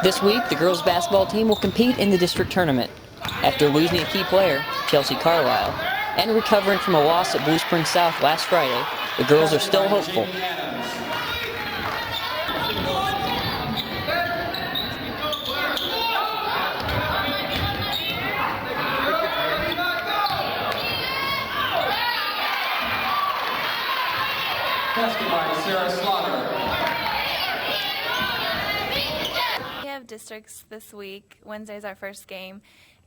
This week, the girls' basketball team will compete in the district tournament. After losing a key player, Chelsea Carlisle, and recovering from a loss at Blue Spring South last Friday, the girls are still hopeful. We have districts this week. Wednesday's our first game,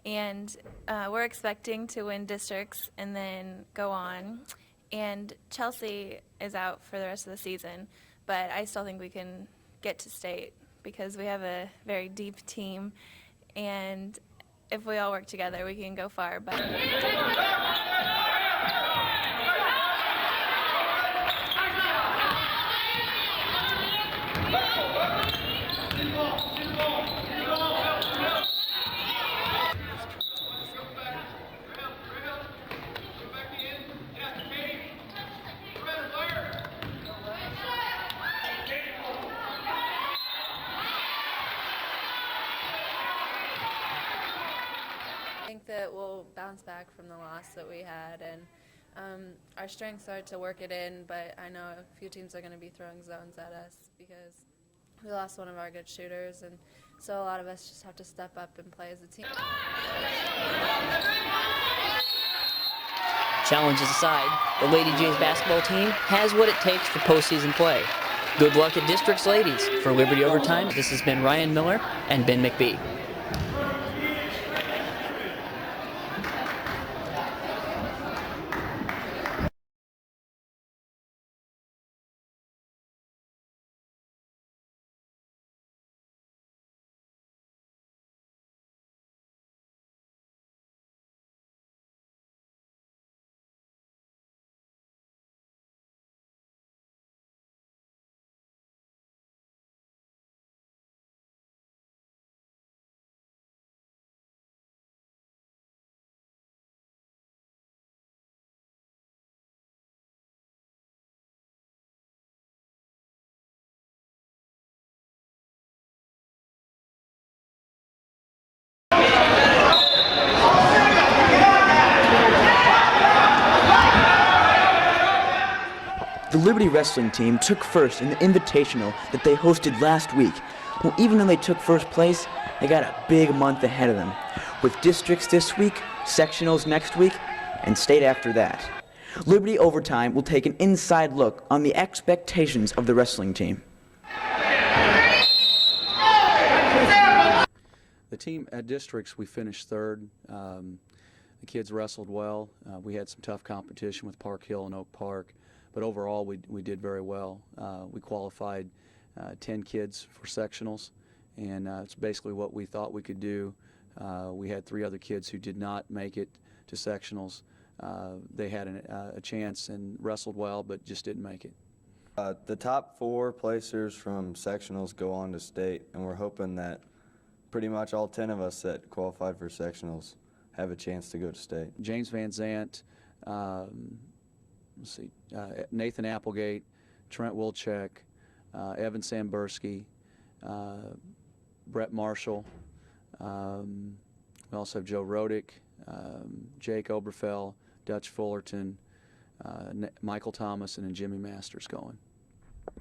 and we're expecting to win districts and then go on. And Chelsea is out for the rest of the season, but I still think we can get to state because we have a very deep team, and if we all work together, we can go far. But I think that we'll bounce back from the loss that we had, and our strengths are to work it in, but I know a few teams are going to be throwing zones at us because we lost one of our good shooters, and so a lot of us just have to step up and play as a team. Challenges aside, the Lady Jays basketball team has what it takes for postseason play. Good luck at districts, ladies. For Liberty Overtime, this has been Ryan Miller and Ben McBee. The Liberty wrestling team took first in the Invitational that they hosted last week. Well, even though they took first place, they got a big month ahead of them, with districts this week, sectionals next week, and state after that. Liberty Overtime will take an inside look on the expectations of the wrestling team. The team at districts, we finished third. The kids wrestled well. We had some tough competition with Park Hill and Oak Park. But overall, we did very well. We qualified 10 kids for sectionals, and it's basically what we thought we could do. We had 3 other kids who did not make it to sectionals. They had a chance and wrestled well, but just didn't make it. The top 4 placers from sectionals go on to state, and we're hoping that pretty much all 10 of us that qualified for sectionals have a chance to go to state. James Van Zant, Nathan Applegate, Trent Wilczek, Evan Sambursky, Brett Marshall. We also have Joe Rodick, Jake Oberfell, Dutch Fullerton, Michael Thomason, and Jimmy Masters going.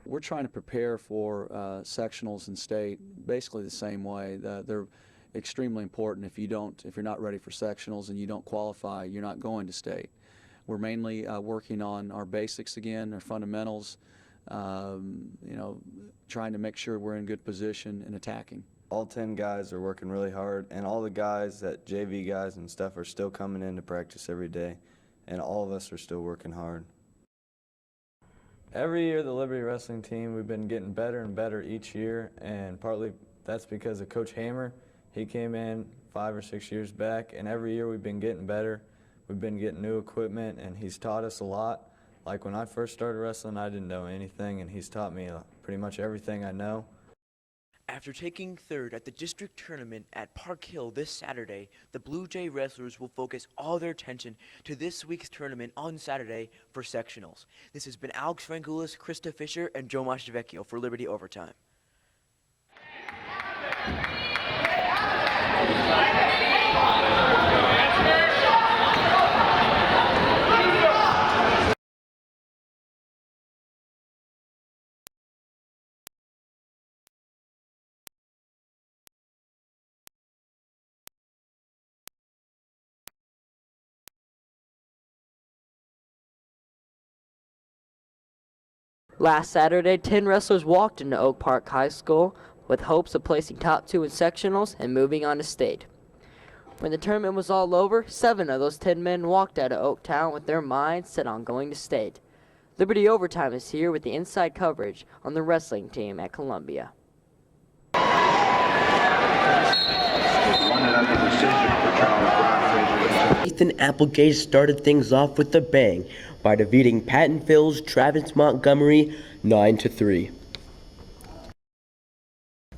We're trying to prepare for sectionals in state basically the same way. They're extremely important. If you're not ready for sectionals and you don't qualify, you're not going to state. We're mainly working on our basics again, our fundamentals, trying to make sure we're in good position and attacking. All 10 guys are working really hard, and all the guys, that JV guys and stuff, are still coming in to practice every day, and all of us are still working hard. Every year, the Liberty Wrestling team, we've been getting better and better each year, and partly that's because of Coach Hammer. He came in 5 or 6 years back, and every year we've been getting better. We've been getting new equipment, and he's taught us a lot. Like when I first started wrestling, I didn't know anything, and he's taught me pretty much everything I know. After taking third at the district tournament at Park Hill this Saturday, the Blue Jay wrestlers will focus all their attention to this week's tournament on Saturday for sectionals. This has been Alex Frangoulis, Krista Fisher, and Joe Mastavecchio for Liberty Overtime. Last Saturday, 10 wrestlers walked into Oak Park High School with hopes of placing top 2 in sectionals and moving on to state. When the tournament was all over, 7 of those 10 men walked out of Oaktown with their minds set on going to state. Liberty Overtime is here with the inside coverage on the wrestling team at Columbia. Nathan Applegate started things off with a bang by defeating Pattonville's Travis Montgomery 9-3.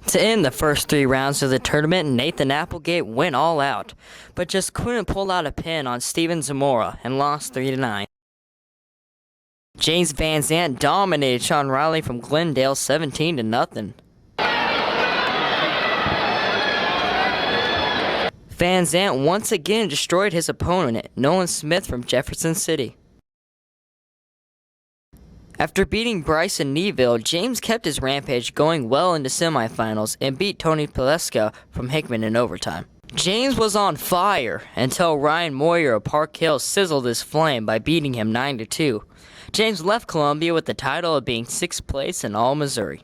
To end the first 3 rounds of the tournament, Nathan Applegate went all out, but just couldn't pull out a pin on Steven Zamora and lost 3-9. James Van Zant dominated Sean Riley from Glendale 17-0. Van Zant once again destroyed his opponent, Nolan Smith from Jefferson City. After beating Bryson Neville, James kept his rampage going well into semifinals and beat Tony Pileska from Hickman in overtime. James was on fire until Ryan Moyer of Park Hill sizzled his flame by beating him 9-2. James left Columbia with the title of being 6th place in all Missouri.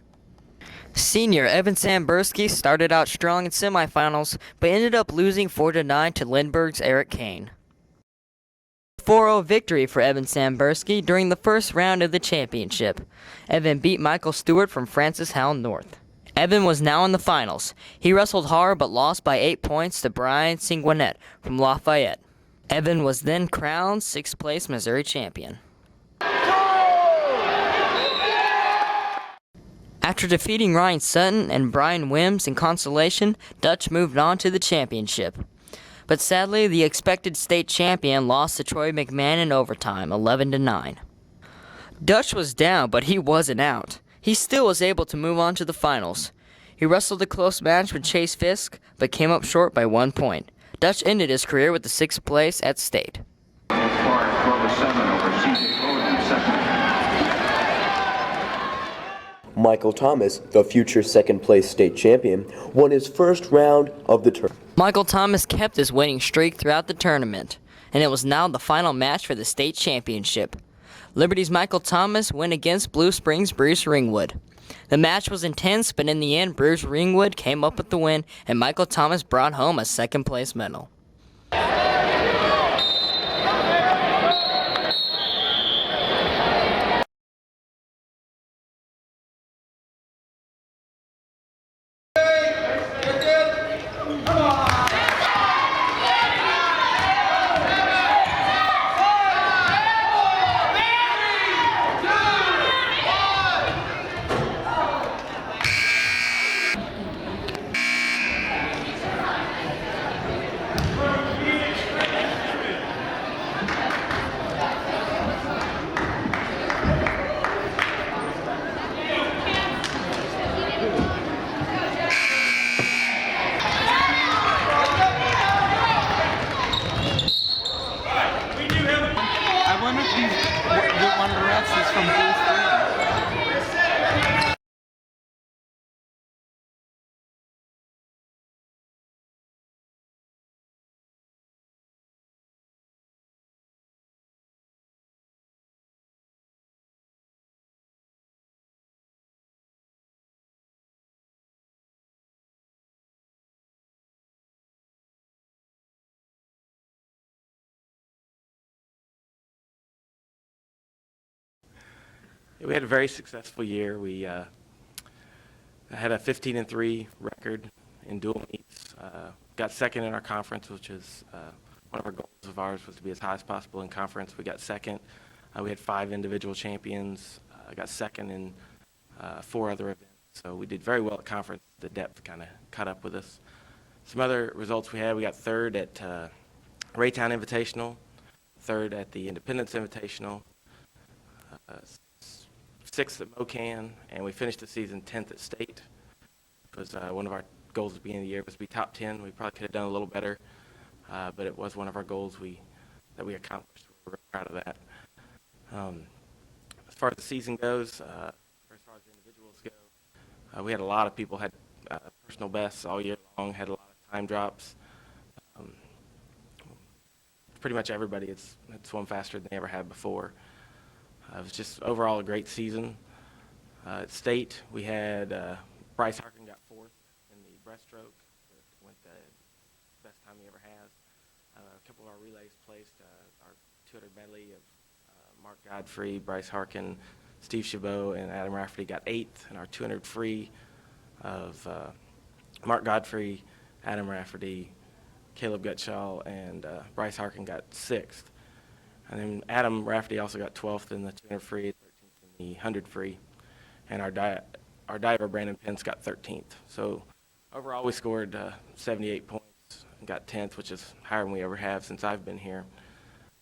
Senior Evan Sambursky started out strong in semifinals, but ended up losing 4-9 to Lindbergh's Eric Kane. 4-0 victory for Evan Sambursky during the first round of the championship. Evan beat Michael Stewart from Francis Howell North. Evan was now in the finals. He wrestled hard but lost by 8 points to Brian Sanguinet from Lafayette. Evan was then crowned 6th place Missouri champion. After defeating Ryan Sutton and Brian Wims in consolation, Dutch moved on to the championship. But sadly, the expected state champion lost to Troy McMahon in overtime, 11-9. Dutch was down, but he wasn't out. He still was able to move on to the finals. He wrestled a close match with Chase Fisk, but came up short by 1 point. Dutch ended his career with the 6th place at state. Michael Thomas, the future second-place state champion, won his first round of the tournament. Michael Thomas kept his winning streak throughout the tournament, and it was now the final match for the state championship. Liberty's Michael Thomas went against Blue Springs' Bruce Ringwood. The match was intense, but in the end, Bruce Ringwood came up with the win, and Michael Thomas brought home a second-place medal. One of the refs is from Blue Springs. We had a very successful year. We had a 15-3 record in dual meets. Got second in our conference, which is one of our goals of ours was to be as high as possible in conference. We got second. We had 5 individual champions. Got second in 4 other events. So we did very well at conference. The depth kind of caught up with us. Some other results we had, we got third at Raytown Invitational, third at the Independence Invitational, 6th at MoCan, and we finished the season 10th at state. It was one of our goals at the beginning of the year was to be top 10. We probably could have done a little better, but it was one of our goals that we accomplished. We're real proud of that. As far as the season goes, as far as the individuals go, we had a lot of people had personal bests all year long, had a lot of time drops. Pretty much everybody had swum faster than they ever had before. It was just overall a great season. At state, we had Bryce Harkin got 4th in the breaststroke. It went the best time he ever has. A couple of our relays placed. Our 200 medley of Mark Godfrey, Bryce Harkin, Steve Chabot, and Adam Rafferty got 8th, and our 200 free of Mark Godfrey, Adam Rafferty, Caleb Gutshaw, and Bryce Harkin got 6th. And then Adam Rafferty also got 12th in the 200 free, 13th in the 100 free, and our diver Brandon Pence got 13th. So overall, we scored 78 points and got 10th, which is higher than we ever have since I've been here.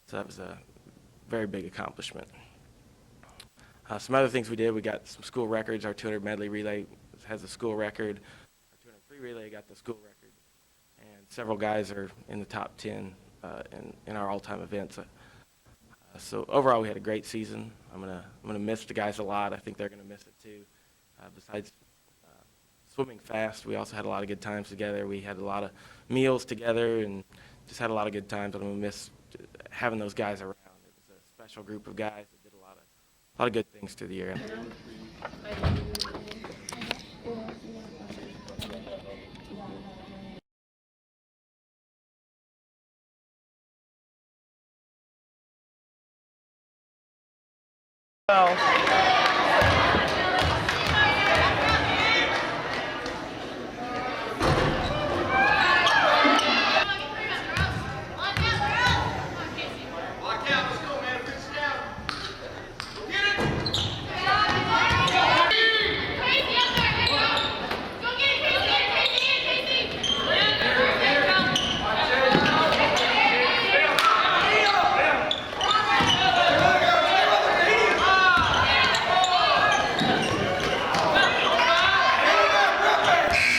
So that was a very big accomplishment. Some other things we did, we got some school records. Our 200 medley relay has a school record. Our 200 free relay got the school record. And several guys are in the top 10 in our all-time events. So overall, we had a great season. I'm gonna miss the guys a lot. I think they're gonna miss it too. Besides swimming fast, we also had a lot of good times together. We had a lot of meals together and just had a lot of good times. I'm gonna miss having those guys around. It was a special group of guys that did a lot of good things through the year. Well,